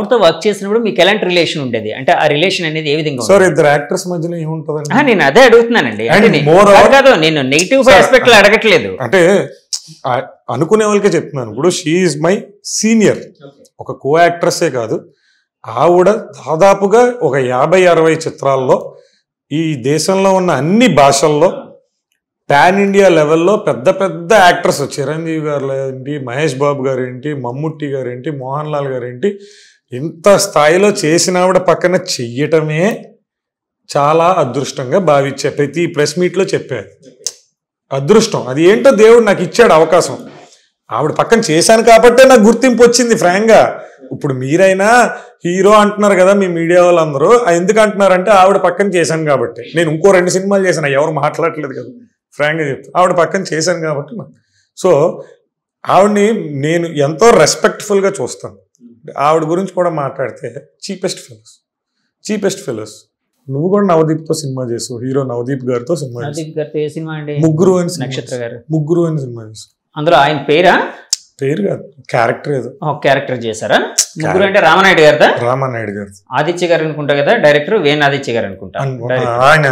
తో వర్క్ చేసినప్పుడు మీకు ఎలాంటి రిలేషన్ ఉండేది అంటే ఆ రిలేషన్ అనేది ఏ విధంగా సార్ ఇద్దరు యాక్టర్స్ మధ్యలో ఏముంటదండి నేను అదే అడుగుతున్నానండి కాదు నేను నెగిటివ్ ఆస్పెక్ట్ లో అడగట్లేదు అంటే అనుకునే వాళ్ళకే చెప్తున్నాను ఇప్పుడు షీ ఈజ్ మై సీనియర్ ఒక కో యాక్ట్రెస్సే కాదు ఆవిడ దాదాపుగా ఒక 50-60 చిత్రాల్లో ఈ దేశంలో ఉన్న అన్ని భాషల్లో పాన్ ఇండియా లెవెల్లో పెద్ద పెద్ద యాక్టర్స్ చిరంజీవి గారు ఏంటి మహేష్ బాబు గారు ఏంటి మమ్ముట్టి గారు ఏంటి మోహన్ లాల్ గారు ఏంటి ఇంత స్థాయిలో చేసిన ఆవిడ పక్కన చెయ్యటమే చాలా అదృష్టంగా భావించా ప్రతి ప్రెస్ మీట్లో చెప్పారు అదృష్టం అది ఏంటో దేవుడు నాకు ఇచ్చాడు అవకాశం ఆవిడ పక్కన చేశాను కాబట్టే నాకు గుర్తింపు వచ్చింది ఫ్రాంక్గా ఇప్పుడు మీరైనా హీరో అంటున్నారు కదా మీ మీడియా వాళ్ళందరూ ఎందుకు అంటున్నారంటే ఆవిడ పక్కన చేశాను కాబట్టి నేను ఇంకో 2 సినిమాలు చేశాను ఎవరు మాట్లాడట్లేదు కదా ఫ్రాంక్గా చెప్తాను ఆవిడ పక్కన చేశాను కాబట్టి సో ఆవిడని నేను ఎంతో రెస్పెక్ట్ఫుల్గా చూస్తాను ఆవిడ గురించి కూడా మాట్లాడితే చీపెస్ట్ ఫెలోస్ నువ్వు కూడా నవదీప్తో సినిమా చేసావు హీరో నవదీప్ గారితో సినిమా ముగ్గురు అని నక్షత్ర గారు ముగ్గురు అని సినిమా చేసావు అందులో ఆయన పేరు కాదు క్యారెక్టర్ చేశారా ముగ్గురు అంటే రామానాయుడు గారు ఆదిత్య గారు అనుకుంటా కదా డైరెక్టర్ వేణు ఆదిత్య గారు అనుకుంటా ఆయన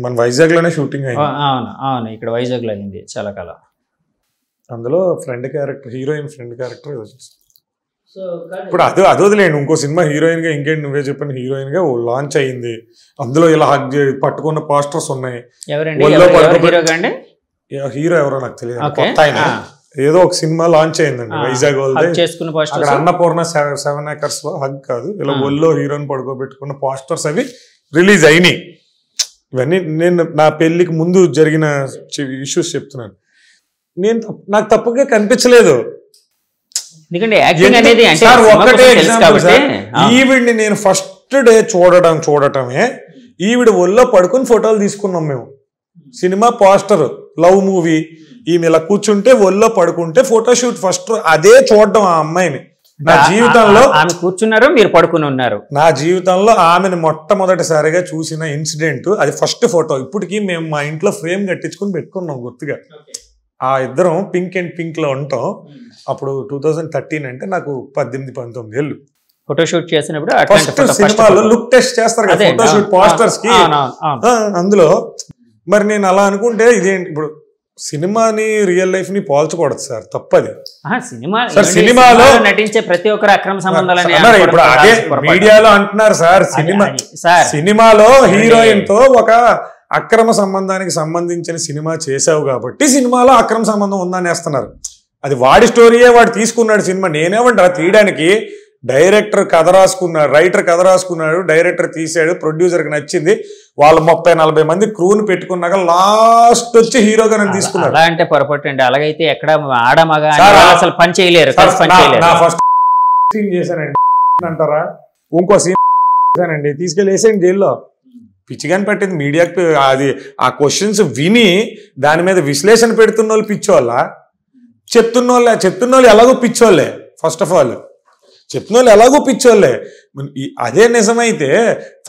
మన వైజాగ్ లోనే షూటింగ్ అయింది అవును ఇక్కడ వైజాగ్ లో అయింది చాలా కాలం అందులో హీరోయిన్ ఫ్రెండ్ క్యారెక్టర్ ఇప్పుడు అది వదిలేండి ఇంకో సినిమా హీరోయిన్ గా ఇంకేంటి నువ్వే చెప్పిన హీరోయిన్ గా లాంచ్ అయింది అందులో ఇలా పట్టుకున్న పోస్టర్స్ ఉన్నాయి హీరో ఎవరో నాకు తెలియదు కొత్త ఆయన ఏదో ఒక సినిమా లాంచ్ అయిందండి వైజాగ్ అక్కడ అన్నపూర్ణ 7 acres లో హగ్ కాదు ఇలా ఒళ్ళో హీరోయిన్ పడుకోబెట్టుకున్న పోస్టర్స్ అవి రిలీజ్ అయినాయి ఇవన్నీ నేను నా పెళ్లికి ముందు జరిగిన ఇష్యూస్ చెప్తున్నాను నాకు తప్పుగా కనిపించలేదు ఈవిడ్ని నేను ఫస్ట్ డే చూడటమే ఈవిడ ఒళ్ళో పడుకుని ఫోటోలు తీసుకున్నాం మేము సినిమా పోస్టర్ లవ్ మూవీ ఈమె ఇలా కూర్చుంటే ఒళ్ళో పడుకుంటే ఫోటోషూట్ ఫస్ట్ అదే చూడడం ఆ అమ్మాయిని నా జీవితంలో ఆమె కూర్చున్నారు మీరు పడుకుని ఉన్నారు నా జీవితంలో ఆమెను మొట్టమొదటిసారిగా చూసిన ఇన్సిడెంట్ అది ఫస్ట్ ఫోటో ఇప్పటికీ మేము మా ఇంట్లో ఫ్రేమ్ కట్టించుకుని పెట్టుకున్నాం గుర్తుగా ఆ ఇద్దరం పింక్ అండ్ పింక్ లో ఉంటాం అప్పుడు 2013 అంటే నాకు 18-19 ఏళ్ళు ఫోటోషూట్ చేసినప్పుడు ఫస్ట్ సినిమాలో లుక్ టెస్ట్ చేస్తారు కదా ఫోటోషూట్ పోస్టర్స్ కి అందులో మరి నేను అలా అనుకుంటే ఇదేంటి ఇప్పుడు సినిమాని రియల్ లైఫ్ ని పోల్చకూడదు సార్ తప్పది సినిమాలో నటించే ప్రతి ఒక్కరు అక్రమ సంబంధాలని ఇప్పుడు అదే మీడియాలో అంటున్నారు సార్ సినిమాలో హీరోయిన్ తో ఒక అక్రమ సంబంధానికి సంబంధించిన సినిమా చేసావు కాబట్టి సినిమాలో అక్రమ సంబంధం ఉందని వేస్తున్నారు అది వాడి స్టోరీయే వాడు తీసుకున్నాడు సినిమా నేనేమంటా తీయడానికి డైరెక్టర్ కథ రాసుకున్నాడు రైటర్ కథ రాసుకున్నాడు డైరెక్టర్ తీసాడు ప్రొడ్యూసర్కి నచ్చింది వాళ్ళు 30-40 మంది క్రూని పెట్టుకున్నాక లాస్ట్ వచ్చి హీరోగా నన్ను తీసుకున్నారు అంటే పొరపాటు అండి అలాగైతే ఎక్కడ ఆడమగా అసలు పని చేయలేరు నా ఫస్ట్ సీన్ చేశానండి అంటారా ఇంకో సీన్ చేశానండి తీసుకెళ్ళి వేసేయండి జైల్లో పిచ్చిగాని పెట్టింది మీడియాకి అది ఆ క్వశ్చన్స్ విని దాని మీద విశ్లేషణ పెడుతున్న వాళ్ళు పిచ్చోళ్ళ చెప్తున్న వాళ్ళు ఎలాగో పిచ్చోళ్ళే ఫస్ట్ ఆఫ్ ఆల్ చెప్పిన వాళ్ళు ఎలాగో పిచ్చోళ్ళే అదే నిజమైతే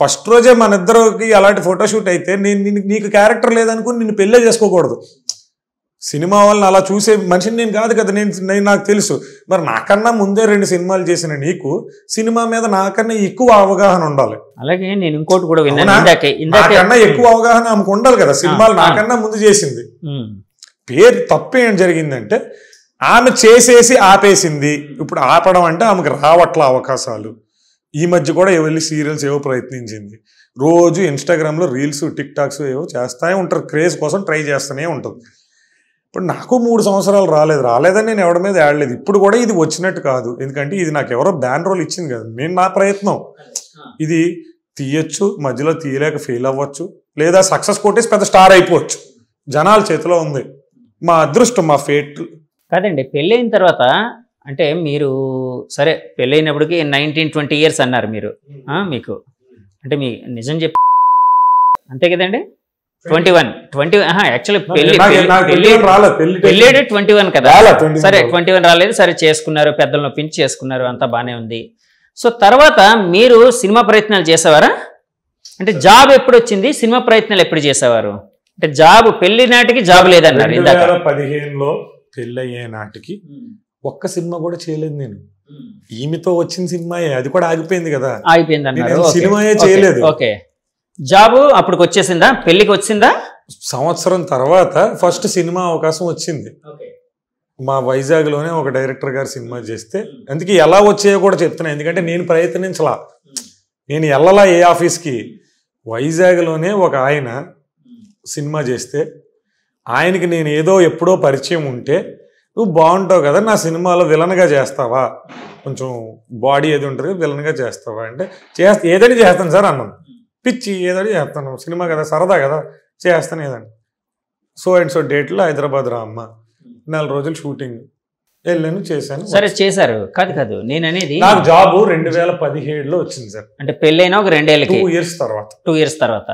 ఫస్ట్ రోజే మన ఇద్దరికి అలాంటి ఫోటోషూట్ అయితే నీకు క్యారెక్టర్ లేదనుకుని నిన్ను పెళ్ళే చేసుకోకూడదు సినిమా వాళ్ళని అలా చూసే మనిషిని నేను కాదు కదా నేను నాకు తెలుసు మరి నాకన్నా ముందే 2 సినిమాలు చేసిన నీకు సినిమా మీద నాకన్నా ఎక్కువ అవగాహన ఉండాలి అలాగే నేను ఇంకోటి కూడా విన్నాను నాకన్నా ఎక్కువ అవగాహన ఆమెకు ఉండాలి కదా సినిమాలు నాకన్నా ముందు చేసింది పేరు తప్పు ఏం జరిగిందంటే ఆమె చేసేసి ఆపేసింది ఇప్పుడు ఆపడం అంటే ఆమెకు రావట్ల అవకాశాలు ఈ మధ్య కూడా వెళ్ళి సీరియల్స్ ఏవో ప్రయత్నించింది రోజు ఇన్స్టాగ్రామ్లో రీల్స్ టిక్ టాక్స్ ఏవో చేస్తూనే ఉంటారు క్రేజ్ కోసం ట్రై చేస్తూనే ఉంటుంది ఇప్పుడు నాకు 3 సంవత్సరాలు రాలేదని నేను ఎవరి మీద ఆడలేదు ఇప్పుడు కూడా ఇది వచ్చినట్టు కాదు ఎందుకంటే ఇది నాకు ఎవరో బ్యాన్ రోల్ ఇచ్చింది కదా నేను నా ప్రయత్నం ఇది తీయచ్చు మధ్యలో తీయలేక ఫెయిల్ అవ్వచ్చు లేదా సక్సెస్ కొట్టేసి పెద్ద స్టార్ అయిపోవచ్చు జనాల చేతిలో ఉంది మా అదృష్టం మా ఫేట్ కాదండి పెళ్ళైన తర్వాత అంటే మీరు సరే పెళ్ళైనప్పటికీ 19-20 years అన్నారు మీరు మీకు అంటే మీ నిజం చెప్పి అంతే కదండి 21 యాక్చువల్లీ పెళ్ళేడు 21 కదా సరే 21 రాలేదు సరే చేసుకున్నారు పెద్దలను పెంచి చేసుకున్నారు అంతా బాగానే ఉంది సో తర్వాత మీరు సినిమా ప్రయత్నాలు చేసేవారా అంటే జాబ్ ఎప్పుడు వచ్చింది సినిమా ప్రయత్నాలు ఎప్పుడు చేసేవారు అంటే జాబ్ పెళ్లి నాటికి జాబ్ లేదన్నారు 2015లో పెళ్ళయ్యే నాటికి ఒక్క సినిమా కూడా చేయలేదు నేను. ఈమెతో వచ్చిన సినిమాయే, అది కూడా ఆగిపోయింది కదా, అయిపోయింది అన్నారు. సినిమాయే చేయలేదు. ఓకే, జాబ్ అప్పటికి వచ్చేసిందా, పెళ్లికి వచ్చిందా? సంవత్సరం తర్వాత ఫస్ట్ సినిమా అవకాశం వచ్చింది. మా వైజాగ్లోనే ఒక డైరెక్టర్ గారు సినిమా చేస్తే, అందుకే ఎలా వచ్చాయో కూడా చెప్తున్నా, ఎందుకంటే నేను ప్రయత్నించలా, నేను వెళ్ళలా ఏ ఆఫీస్కి. వైజాగ్లోనే ఒక ఆయన సినిమా చేస్తే ఆయనకి నేను ఏదో ఎప్పుడో పరిచయం ఉంటే, నువ్వు బాగుంటావు కదా నా సినిమాలో విలన్గా చేస్తావా, కొంచెం బాడీ ఏది ఉంటుంది విలన్గా చేస్తావా అంటే, ఏదైనా చేస్తాను సార్ అన్నాను. పిచ్చి ఏదైనా చేస్తాను, సినిమా కదా సరదా కదా చేస్తాను ఏదండి. సో అండ్ సో డేట్లో హైదరాబాద్ రా అమ్మ, 4 రోజులు షూటింగ్ వెళ్ళాను, చేశాను. సరే చేశారు, కాదు నేను అనేది, నాకు జాబ్ 2017లో వచ్చింది సార్. అంటే పెళ్ళైనా ఒక 2 ఏళ్ళకి, 2 ఇయర్స్ తర్వాత. 2 ఇయర్స్ తర్వాత.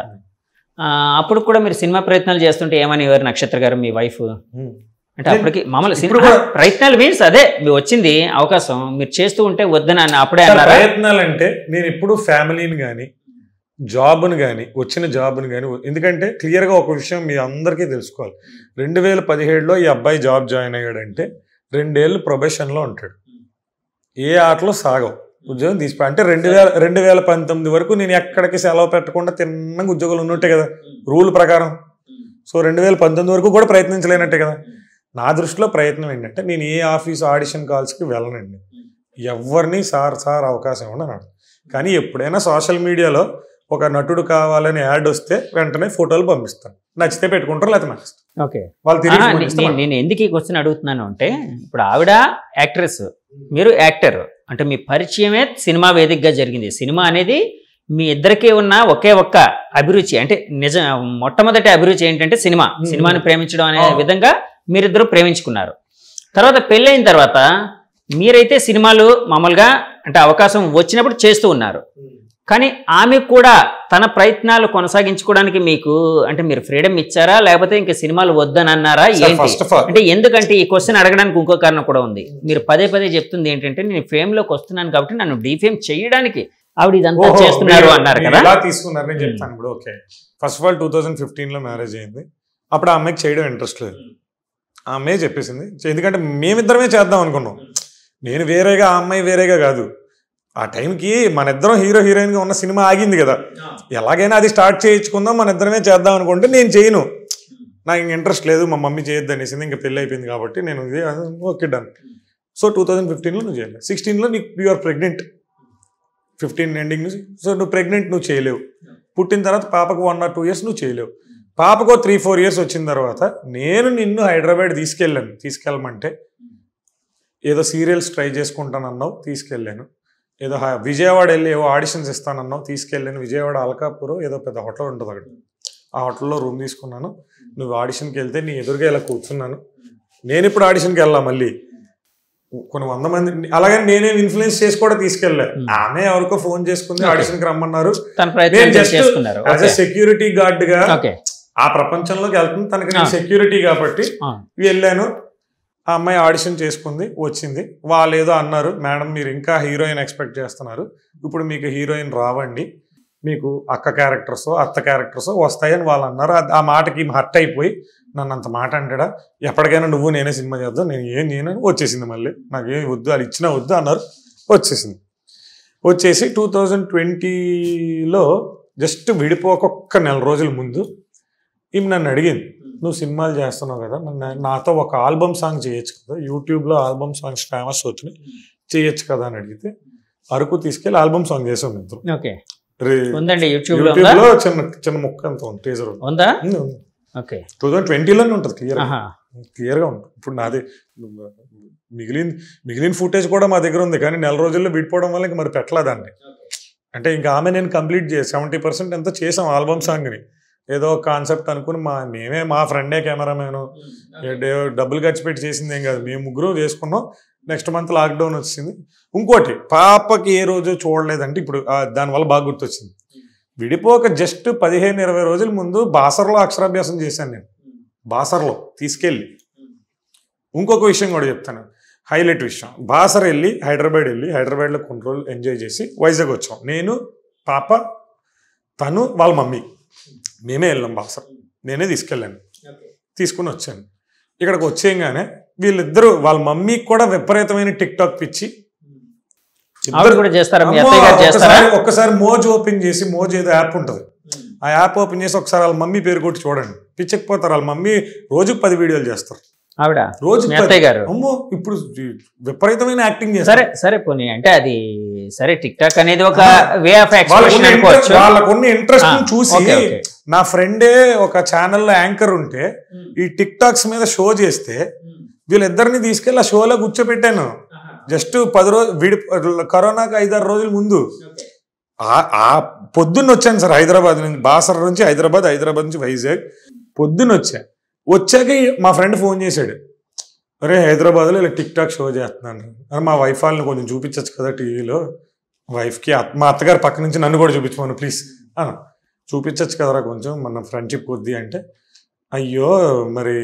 అప్పుడు కూడా మీరు సినిమా ప్రయత్నాలు చేస్తుంటే ఏమని ఎవరు నక్షత్ర గారు మీ వైఫ్? అంటే అప్పటికి మామూలు సినిమా ప్రయత్నాలు మీన్స్ అదే మీరు వచ్చింది అవకాశం, మీరు చేస్తూ ఉంటే వద్దని అప్పుడే అన్నారు. ప్రయత్నాలు అంటే నేను ఎప్పుడు ఫ్యామిలీని కానీ జాబ్ను కానీ వచ్చిన జాబ్ను కానీ, ఎందుకంటే క్లియర్గా ఒక విషయం మీ అందరికీ తెలుసుకోవాలి, 2017లో ఈ అబ్బాయి జాబ్ జాయిన్ అయ్యాడంటే 2 ఏళ్ళు ప్రొబేషన్లో ఉంటాడు, ఏ ఆటలో సాగవు, ఉద్యోగం తీసిపో అంటే 2019 వరకు నేను ఎక్కడికి సెలవు పెట్టకుండా తిన్నగా ఉద్యోగాలు ఉన్నట్టే కదా రూల్ ప్రకారం. సో 2019 వరకు కూడా ప్రయత్నించలేనట్టే కదా. నా దృష్టిలో ప్రయత్నం ఏంటంటే, నేను ఏ ఆఫీస్ ఆడిషన్ కాల్స్కి వెళ్ళనండి, ఎవరిని సార్ అవకాశం ఉండదు. కానీ ఎప్పుడైనా సోషల్ మీడియాలో ఒక నటుడు కావాలని యాడ్ వస్తే వెంటనే ఫోటోలు పంపిస్తాను, నచ్చితే పెట్టుకుంటారు లేకపోతే నచ్చితే. ఓకే, వాళ్ళు నేను ఎందుకు ఈ క్వశ్చన్ అడుగుతున్నాను అంటే, ఇప్పుడు ఆవిడ యాక్ట్రెస్, మీరు యాక్టర్, అంటే మీ పరిచయమే సినిమా వేదికగా జరిగింది. సినిమా అనేది మీ ఇద్దరికీ ఉన్న ఒకే ఒక్క అభిరుచి, అంటే మొట్టమొదటి అభిరుచి ఏంటంటే సినిమాని ప్రేమించడం అనే విధంగా మీరిద్దరూ ప్రేమించుకున్నారు. తర్వాత పెళ్ళైన తర్వాత మీరైతే సినిమాలు మామూలుగా అంటే అవకాశం వచ్చినప్పుడు చేస్తూ ఉన్నారు, కానీ ఆమె కూడా తన ప్రయత్నాలు కొనసాగించుకోవడానికి మీకు అంటే మీరు ఫ్రీడమ్ ఇచ్చారా, లేకపోతే ఇంకా సినిమాలు వద్దని అన్నారా ఏంటి? అంటే ఎందుకంటే ఈ క్వశ్చన్ అడగడానికి ఇంకో కారణం కూడా ఉంది. మీరు పదే చెప్తుంది ఏంటంటే, నేను ఫేమ్ లోకి వస్తున్నాను కాబట్టి నన్ను డీఫేమ్ చేయడానికి ఆవిడ ఇదంతా చేస్తున్నారు అన్నారు కదా. ఎలా తీసుకున్నారు నేను చెప్తాను ఇప్పుడు. ఓకే, ఫస్ట్ ఆఫ్ ఆల్ 2015లో మ్యారేజ్ అయింది. అప్పుడు ఆ అమ్మాయికి చేయడం ఇంట్రెస్ట్ లేదు, ఆ అమ్మాయి చెప్పేసింది. ఎందుకంటే మేమిద్దరమే చేద్దాం అనుకున్నాం, నేను వేరేగా ఆ అమ్మాయి వేరేగా కాదు. ఆ టైంకి మన ఇద్దరం హీరో హీరోయిన్గా ఉన్న సినిమా ఆగింది కదా, ఎలాగైనా అది స్టార్ట్ చేయించుకుందాం, మన ఇద్దరమే చేద్దాం అనుకుంటే నేను చేయను, నాకు ఇంక ఇంట్రెస్ట్ లేదు, మా మమ్మీ చేయొద్దు అనేసింది, ఇంకా పెళ్ళి అయిపోయింది కాబట్టి నేను ఓకే డన్. సో 2015లో నువ్వు చేయలేవు, 16లో నీకు యు ఆర్ ప్రెగ్నెంట్, 15 ఎండింగ్ నుంచి. సో నువ్వు ప్రెగ్నెంట్, నువ్వు చేయలేవు. పుట్టిన తర్వాత పాపకు 1 or 2 years నువ్వు చేయలేవు. పాపకు 3-4 years వచ్చిన తర్వాత నేను నిన్ను హైదరాబాద్ తీసుకెళ్ళమంటే ఏదో సీరియల్స్ ట్రై చేసుకుంటానన్నావు, తీసుకెళ్ళాను. ఏదో విజయవాడ వెళ్ళి ఏవో ఆడిషన్స్ ఇస్తానన్నావు, తీసుకెళ్ళాను. విజయవాడ అల్కాపూర్ ఏదో పెద్ద హోటల్ ఉంటుంది అక్కడ, ఆ హోటల్లో రూమ్ తీసుకున్నాను. నువ్వు ఆడిషన్కి వెళ్తే నీ ఎదురుగా ఇలా కూర్చున్నాను. నేను ఇప్పుడు ఆడిషన్కి వెళ్ళా, మళ్ళీ కొన్ని 100 మంది, అలాగని నేనేం ఇన్ఫ్లుయెన్స్ చేసి కూడా తీసుకెళ్ళాను. ఆమె ఎవరికో ఫోన్ చేసుకుంది, ఆడిషన్కి రమ్మన్నారు, యాజ్ ఎ సెక్యూరిటీ గార్డ్ గా ఆ ప్రపంచంలోకి వెళ్తుంది, తనకి నేను సెక్యూరిటీ కాబట్టి వెళ్ళాను. ఆ అమ్మాయి ఆడిషన్ చేసుకుంది, వచ్చింది. వాళ్ళు ఏదో అన్నారు, మేడం మీరు ఇంకా హీరోయిన్ ఎక్స్పెక్ట్ చేస్తున్నారు, ఇప్పుడు మీకు హీరోయిన్ రావండి, మీకు అక్క క్యారెక్టర్స్ అత్త క్యారెక్టర్స్ వస్తాయని వాళ్ళు అన్నారు. ఆ మాటకి హర్ట్ అయిపోయి నన్ను అంత మాట అంటాడా, ఎప్పటికైనా నువ్వు నేనే సినిమా చేద్దాం, నేను వచ్చేసింది. మళ్ళీ నాకేం వద్దు, అది ఇచ్చినా వద్దు అన్నారు, వచ్చేసింది. వచ్చేసి 2020లో జస్ట్ విడిపోక ఒక్క 1 రోజుల ముందు ఈమె నన్ను అడిగింది, నువ్వు సినిమాలు చేస్తున్నావు కదా, నాతో ఒక ఆల్బమ్ సాంగ్ చేయొచ్చు కదా, యూట్యూబ్లో ఆల్బమ్ సాంగ్స్ ఫేమస్ అవుతున్నాయి, చేయొచ్చు కదా అని అడిగితే అరకు తీసుకెళ్ళి ఆల్బమ్ సాంగ్ చేసాం ఇద్దరు. యూట్యూబ్లో చిన్న ముక్క అంత ఉంది, టీజర్ ఉంది. 2020లోనే ఉంటుంది, క్లియర్గా ఉంటుంది. ఇప్పుడు నాది మిగిలిన ఫుటేజ్ కూడా మా దగ్గర ఉంది, కానీ 1 రోజుల్లో విడిపోవడం వల్ల ఇంక మరి పెట్టలేదాన్ని. అంటే ఇంకా ఆమె నేను కంప్లీట్ 70% ఎంతో చేసాం ఆల్బమ్ సాంగ్ని. ఏదో కాన్సెప్ట్ అనుకుని మేమే మా ఫ్రెండే కెమెరామెను డబ్బులు ఖర్చు పెట్టి చేసింది ఏం కాదు, మేము ముగ్గురు చేసుకున్నాం. నెక్స్ట్ మంత్ లాక్డౌన్ వచ్చింది. ఇంకోటి, పాపకి ఏ రోజు చూడలేదంటే ఇప్పుడు దానివల్ల బాగా గుర్తొచ్చింది. విడిపోక జస్ట్ 15-20 రోజుల ముందు బాసర్లో అక్షరాభ్యాసం చేశాను నేను, బాసర్లో తీసుకెళ్ళి. ఇంకొక విషయం కూడా చెప్తాను, హైలైట్ విషయం. బాసర్ వెళ్ళి హైదరాబాద్లో కొన్ని రోజులు ఎంజాయ్ చేసి వైజాగ్ వచ్చాం. నేను, పాప, తను, వాళ్ళ మమ్మీ, మేమే వెళ్ళాం బాసర్. నేనే తీసుకెళ్ళాను, తీసుకుని వచ్చాను. ఇక్కడికి వచ్చేయంగానే వీళ్ళిద్దరు వాళ్ళ మమ్మీకి కూడా విపరీతమైన టిక్ టాక్ పిచ్చి. ఒక్కసారి మోజ్ ఓపెన్ చేసి, మోజ్ ఏదో యాప్ ఉంటుంది, ఆ యాప్ ఓపెన్ చేసి ఒకసారి వాళ్ళ మమ్మీ పేరు కొట్టి చూడండి, పిచ్చకపోతారు. వాళ్ళ మమ్మీ రోజుకి 10 వీడియోలు చేస్తారు. ఆవిడ రోజు గారు అమ్మో ఇప్పుడు విపరీతమైన యాక్టింగ్ చేస్తారు. సరే పోనీ అంటే అది సరే, టిక్ టాక్ అనేది ఒక వే ఆఫ్ ఎక్స్ప్రెషన్ అనుకోవచ్చు. వాళ్ళకున్న ఇంట్రెస్ట్ చూసి నా ఫ్రెండే ఒక ఛానల్లో యాంకర్ ఉంటే ఈ టిక్ టాక్స్ మీద షో చేస్తే వీళ్ళిద్దరిని తీసుకెళ్ళి ఆ షోలో కూర్చోబెట్టాను. జస్ట్ 10 రోజులు కరోనాకి 5-6 రోజుల ముందు ఆ పొద్దున్న వచ్చాను సార్, హైదరాబాద్ నుంచి, బాసర నుంచి హైదరాబాద్, హైదరాబాద్ నుంచి వైజాగ్ పొద్దున్న వచ్చాక మా ఫ్రెండ్ ఫోన్ చేశాడు, అరే హైదరాబాద్లో ఇలా టిక్ టాక్ షో చేస్తున్నాను, మా వైఫ్ వాళ్ళని కొంచెం చూపించచ్చు కదా టీవీలో, వైఫ్కి మా అత్తగారు పక్క నుంచి నన్ను కూడా చూపించమను ప్లీజ్ చూపించచ్చు కదరా కొంచెం మన ఫ్రెండ్షిప్ కొద్ది అంటే, అయ్యో మరి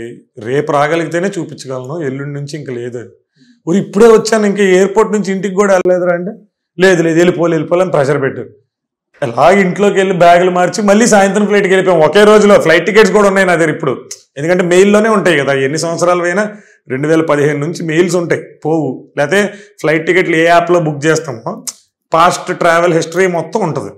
రేపు రాగలిగితేనే చూపించగలను, ఎల్లుండి నుంచి ఇంక లేదు. ఊరు ఇప్పుడే వచ్చాను, ఇంకా ఎయిర్పోర్ట్ నుంచి ఇంటికి కూడా వెళ్ళలేదురా అంటే, లేదు వెళ్ళిపోవాలని ప్రెషర్ పెట్టారు. అలాగే ఇంట్లోకి వెళ్ళి బ్యాగులు మార్చి మళ్ళీ సాయంత్రం ఫ్లైట్కి వెళ్ళిపోయాం. ఒకే రోజులో ఫ్లైట్ టికెట్స్ కూడా ఉన్నాయి నా దగ్గర ఇప్పుడు, ఎందుకంటే మెయిల్లోనే ఉంటాయి కదా, ఎన్ని సంవత్సరాలు అయినా 2015 నుంచి మెయిల్స్ ఉంటాయి పోవు, లేకపోతే ఫ్లైట్ టికెట్లు ఏ యాప్లో బుక్ చేస్తామో పాస్ట్ ట్రావెల్ హిస్టరీ మొత్తం ఉంటుంది.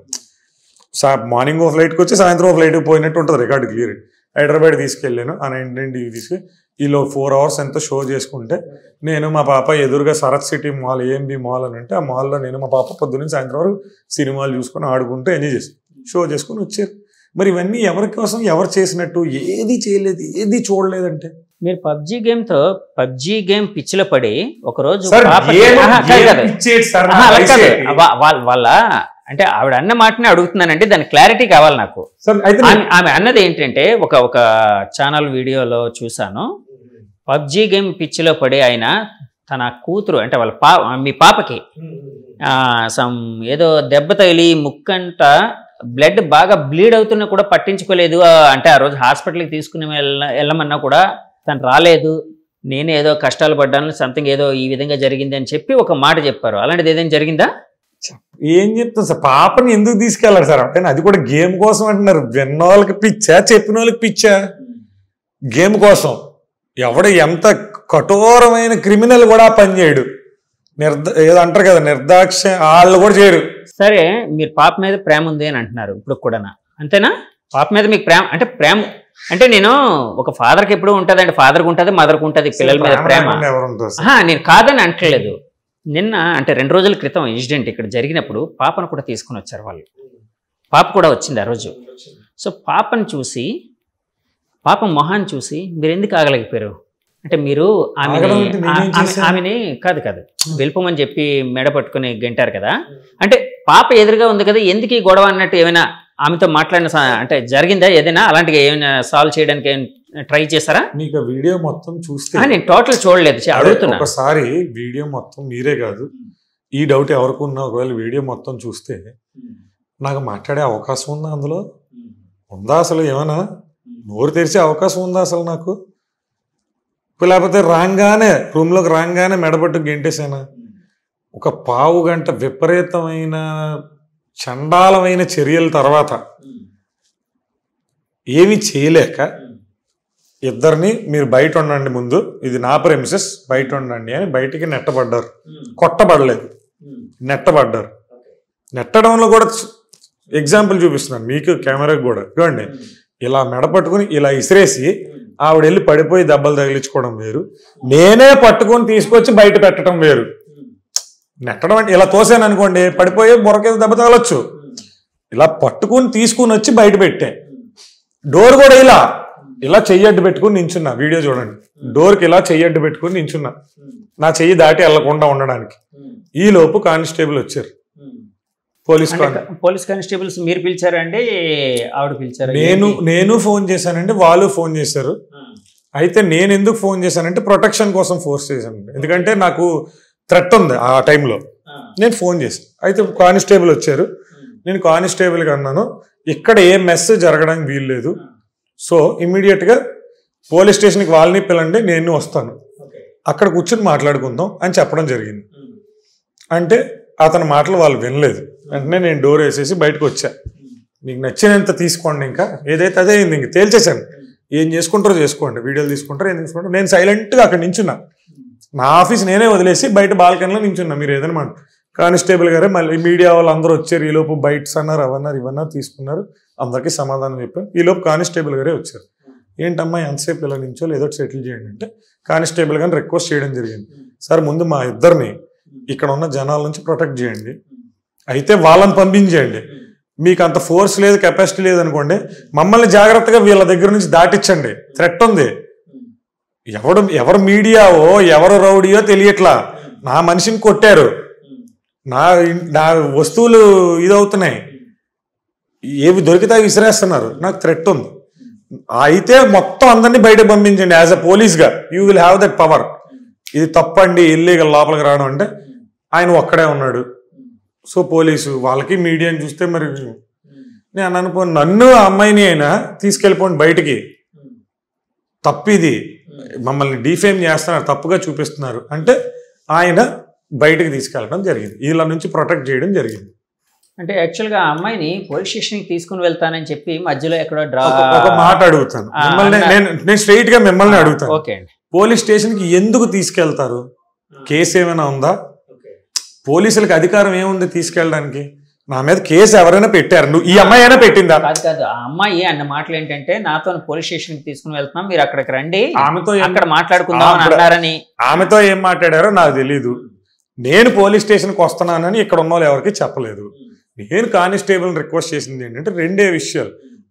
మార్నింగ్ ఓ ఫ్లైట్కి వచ్చి సాయంత్రం ఓ ఫ్లైట్కి పోయినట్టు ఉంటుంది రికార్డు క్లియర్. హైదరాబాద్ తీసుకెళ్ళాను, ఆ 99 టీవీ తీసుకెళ్ళి ఈలో 4 hours ఎంతో షో చేసుకుంటే, నేను మా పాప ఎదురుగా Sarath city mall, AMB mall అని అంటే ఆ మాల్లో నేను మా పాప పొద్దున్న సాయంత్రం వరకు సినిమాలు చూసుకొని ఆడుకుంటూ ఎంజాయ్ చేసి షో చేసుకొని వచ్చారు. మరి ఇవన్నీ ఎవరి కోసం, ఎవరు చేసినట్టు, ఏది చేయలేదు, ఏది చూడలేదంటే మీరు పబ్జీ గేమ్ పిచ్చిలో పడి ఒకరోజు వాళ్ళ అంటే ఆవిడ అన్న మాటనే అడుగుతున్నానంటే దాని క్లారిటీ కావాలి నాకు. ఆమె అన్నది ఏంటంటే ఒక ఛానల్ వీడియోలో చూసాను, పబ్జీ గేమ్ పిచ్చిలో పడి ఆయన తన కూతురు అంటే వాళ్ళ మీ పాపకి ఏదో దెబ్బ తగిలి ముక్కంట బ్లడ్ బాగా బ్లీడ్ అవుతున్నా కూడా పట్టించుకోలేదు. అంటే ఆ రోజు హాస్పిటల్కి తీసుకుని వెళ్ళమన్నా కూడా తను రాలేదు, నేనే ఏదో కష్టాలు పడ్డాను, సంథింగ్ ఏదో ఈ విధంగా జరిగింది అని చెప్పి ఒక మాట చెప్పారు. అలాంటిది ఏదైనా జరిగిందా? ఏం చెప్తాను సార్, పాపని ఎందుకు తీసుకెళ్లారు సార్ అంటే, అది కూడా గేమ్ కోసం అంటున్నారు. విన్న వాళ్ళకి పిచ్చా, చెప్పిన వాళ్ళకి పిచ్చా? గేమ్ కోసం ఎంత కఠోరమైన క్రిమినల్ కూడా పనిచేయడు, ఏదో అంటారు కదా నిర్దాక్ష, వాళ్ళు కూడా చేయరు. సరే మీరు పాప మీద ప్రేమ ఉంది అని అంటున్నారు ఇప్పుడు కూడా, అంతేనా? పాప మీద మీకు ప్రేమ అంటే నేను ఒక ఫాదర్కి ఎప్పుడు ఉంటుందండి, ఫాదర్కి ఉంటుంది, మదర్కి ఉంటుంది, పిల్లల మీద ప్రేమ. నేను కాదని అంటలేదు. నిన్న అంటే 2 రోజుల క్రితం ఇన్సిడెంట్ ఇక్కడ జరిగినప్పుడు పాపను కూడా తీసుకుని వచ్చారు వాళ్ళు. పాప కూడా వచ్చింది ఆ రోజు. సో పాపను చూసి, పాప మొహాన్ని చూసి మీరు ఎందుకు ఆగలేకపోయారు? అంటే మీరు ఆమెని కాదు వెళ్ళిపోమని చెప్పి మెడ పట్టుకుని గంటారు కదా, అంటే పాప ఎదురుగా ఉంది కదా, ఎందుకు ఈ గొడవ అన్నట్టు ఏమైనా ఆమెతో మాట్లాడిన అంటే జరిగిందా? ఏదైనా అలాంటివి ఏమైనా సాల్వ్ చేయడానికి ట్రై చేశారా? మీకు వీడియో మొత్తం చూస్తే, నేను టోటల్ చూడలేదు, అడుగుతున్నా. ఒకసారి వీడియో మొత్తం మీరే కాదు, ఈ డౌట్ ఎవరికి ఉన్నా, ఒకవేళ వీడియో మొత్తం చూస్తే నాకు మాట్లాడే అవకాశం ఉందా? అందులో ఉందా అసలు? ఏమైనా నోరు తెరిచే అవకాశం ఉందా అసలు నాకు? లేకపోతే రూమ్లోకి రాగానే మెడబట్టు గెంటేసానా? ఒక పావు గంట విపరీతమైన చండాలమైన చర్యల తర్వాత ఏమి చేయలేక ఇద్దరిని మీరు బయట ఉండండి, ముందు ఇది నా ప్రెమిసెస్, బయట ఉండండి అని బయటికి నెట్టబడ్డారు. కొట్టబడలేదు, నెట్టబడ్డారు. నెట్టడంలో కూడా ఎగ్జాంపుల్ చూపిస్తున్నాను మీకు, కెమెరాకి కూడా చూడండి. ఇలా మెడపట్టుకుని ఇలా ఇసిరేసి ఆవిడ వెళ్ళి పడిపోయి దెబ్బలు తగిలించుకోవడం వేరు, నేనే పట్టుకొని తీసుకొచ్చి బయట పెట్టడం వేరు. నెట్టడం అంటే ఇలా తోసాను అనుకోండి, పడిపోయి బొరకేది దెబ్బ తగలొచ్చు. ఇలా పట్టుకుని తీసుకుని వచ్చి బయట పెట్టే. డోర్ కూడా ఇలా చెయ్యడ్డు పెట్టుకుని నించున్నా, వీడియో చూడండి. డోర్కి ఇలా చెయ్యడ్డు పెట్టుకుని నించున్నా, నా చెయ్యి దాటి వెళ్లకుండా ఉండడానికి. ఈ లోపు కానిస్టేబుల్ వచ్చారు, పోలీస్ కానిస్టేబుల్స్. మీరు పిలిచారండి, ఆవిడ పిలిచారు? నేను ఫోన్ చేశానండి, వాళ్ళు ఫోన్ చేశారు. అయితే నేను ఎందుకు ఫోన్ చేశానంటే ప్రొటెక్షన్ కోసం ఫోర్స్ చేశాను, ఎందుకంటే నాకు థ్రెట్ ఉంది ఆ టైంలో. నేను ఫోన్ చేశాను, అయితే కానిస్టేబుల్ వచ్చారు. నేను కానిస్టేబుల్కి అన్నాను, ఇక్కడ ఏ మెస్ జరగడానికి వీలు లేదు, సో ఇమ్మీడియట్గా పోలీస్ స్టేషన్కి వాళ్ళని పిలండి, నేను వస్తాను, అక్కడ కూర్చొని మాట్లాడుకుందాం అని చెప్పడం జరిగింది. అంటే అతని మాటలు వాళ్ళు వినలేదు. వెంటనే నేను డోర్ వేసేసి బయటకు వచ్చా. మీకు నచ్చినంత తీసుకోండి, ఇంకా ఏదైతే అదే అయింది, ఇంక తేల్చేశాను. ఏం చేసుకుంటారో చేసుకోండి, వీడియోలు తీసుకుంటారు, ఏం తీసుకుంటారు. నేను సైలెంట్గా అక్కడ నించున్నా, నా ఆఫీస్ నేనే వదిలేసి బయట బాల్కనీలో నించున్నా. మీరు ఏదైనా కానిస్టేబుల్ గారే మళ్ళీ మీడియా వాళ్ళు అందరూ వచ్చారు. ఈలోపు బైట్స్ అన్నారు, అవన్నారు, ఇవన్నారు, తీసుకున్నారు. అందరికీ సమాధానం చెప్పాను. ఈలోపు కానిస్టేబుల్ గారే వచ్చారు. ఏంటమ్మా ఎంతసేపు ఇలా నించో ఏదో సెటిల్ చేయండి అంటే కానిస్టేబుల్ గారిని రిక్వెస్ట్ చేయడం జరిగింది. సార్ ముందు మా ఇద్దరిని ఇక్కడ ఉన్న జనాల నుంచి ప్రొటెక్ట్ చేయండి, అయితే వాళ్ళని పంపించేయండి. మీకు అంత ఫోర్స్ లేదు, కెపాసిటీ లేదు అనుకోండి, మమ్మల్ని జాగ్రత్తగా వీళ్ళ దగ్గర నుంచి దాటించండి. థ్రెట్ ఉంది. ఎవరు మీడియావో ఎవరు రౌడీయో తెలియట్లా, నా మనిషిని కొట్టారు, నా వస్తువులు ఇదవుతున్నాయి, ఏవి దొరికితే విసిరేస్తున్నారు, నాకు థ్రెట్ ఉంది. అయితే మొత్తం అందరినీ బయట పంపించండి. యాజ్ అ పోలీస్గా you will have that power. ఇది తప్పండి, ఇల్లీగల్ లోపలికి రావడం అంటే ఆయన ఒక్కడే ఉన్నాడు. సో పోలీసు వాళ్ళకి మీడియాని చూస్తే మరి నేను అనుకోను, నన్ను ఆ అమ్మాయిని అయినా తీసుకెళ్ళిపోండి బయటికి, తప్పిది, మమ్మల్ని డిఫేమ్ చేస్తున్నారు, తప్పుగా చూపిస్తున్నారు అంటే ఆయన బయటకు తీసుకెళ్ళడం జరిగింది. వీళ్ళ నుంచి ప్రొటెక్ట్ చేయడం జరిగింది. అంటే యాక్చువల్గా ఆ అమ్మాయిని పోలీస్ స్టేషన్కి తీసుకుని వెళ్తానని చెప్పి మధ్యలో ఎక్కడో ఒక మాట అడుగుతాను మిమ్మల్ని, నేను స్ట్రైట్ గా మిమ్మల్ని అడుగుతాను. ఓకే అండి, పోలీస్ స్టేషన్కి ఎందుకు తీసుకెళ్తారు? కేసు ఏమైనా ఉందా? పోలీసులకు అధికారం ఏముంది తీసుకెళ్ళడానికి? నా మీద కేసు ఎవరైనా పెట్టారు, నువ్వు ఈ అమ్మాయి అయినా పెట్టిందా? కాదు, ఆ అమ్మాయి అన్న మాటలు ఏంటంటే నాతో పోలీస్ స్టేషన్కి తీసుకుని వెళ్తున్నాం, మీరు అక్కడికి రండి, ఆమెతో అక్కడ మాట్లాడుకుందాం అని అన్నారని. ఆమెతో ఏం మాట్లాడారో నాకు తెలీదు. నేను పోలీస్ స్టేషన్కి వస్తున్నానని ఇక్కడ ఉన్న వాళ్ళు ఎవరికి చెప్పలేదు. నేను కానిస్టేబుల్ని రిక్వెస్ట్ చేసింది ఏంటంటే రెండే విషయాలు.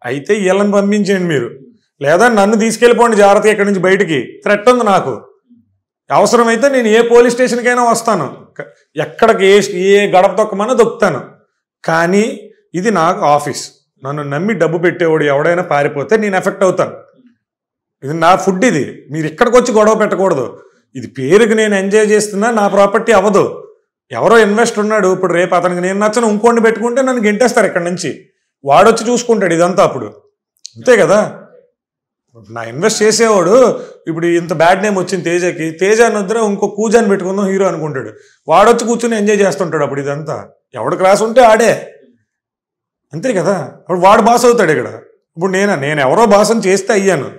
అయితే వీళ్ళని పంపించేయండి మీరు, లేదా నన్ను తీసుకెళ్ళిపోండి జాగ్రత్తగా ఇక్కడి నుంచి బయటికి, థ్రెట్ ఉంది నాకు. అవసరమైతే నేను ఏ పోలీస్ స్టేషన్కైనా వస్తాను, ఎక్కడికి ఏ గడప తొక్కమన్నా దొక్కుతాను. కానీ ఇది నాకు ఆఫీస్, నన్ను నమ్మి డబ్బు పెట్టేవాడు ఎవడైనా పారిపోతే నేను ఎఫెక్ట్ అవుతాను. ఇది నా ఫుడ్, ఇది మీరు ఇక్కడికి వచ్చి గొడవ పెట్టకూడదు. ఇది పేరుకి నేను ఎంజాయ్ చేస్తున్నా, నా ప్రాపర్టీ అవ్వదు. ఎవరో ఇన్వెస్టర్ ఉన్నాడు, ఇప్పుడు రేపు అతనికి నేను నచ్చను ఇంకోండి పెట్టుకుంటే నన్ను గెంటేస్తారు ఇక్కడ నుంచి, వాడొచ్చి చూసుకుంటాడు ఇదంతా. అప్పుడు అంతే కదా, నా ఇన్వెస్ట్ చేసేవాడు ఇప్పుడు ఇంత బ్యాడ్ నేమ్ వచ్చింది తేజకి, తేజ వద్ద ఇంకో కూజాని పెట్టుకుందాం హీరో అనుకుంటాడు, వాడొచ్చి కూర్చొని ఎంజాయ్ చేస్తుంటాడు. అప్పుడు ఇదంతా ఎవడు క్లాస్ ఉంటే ఆడే, అంతే కదా. అప్పుడు వాడు బాస్ అవుతాడు ఇక్కడ. ఇప్పుడు నేను ఎవరో బాస్ అని చేస్తే అయ్యాను,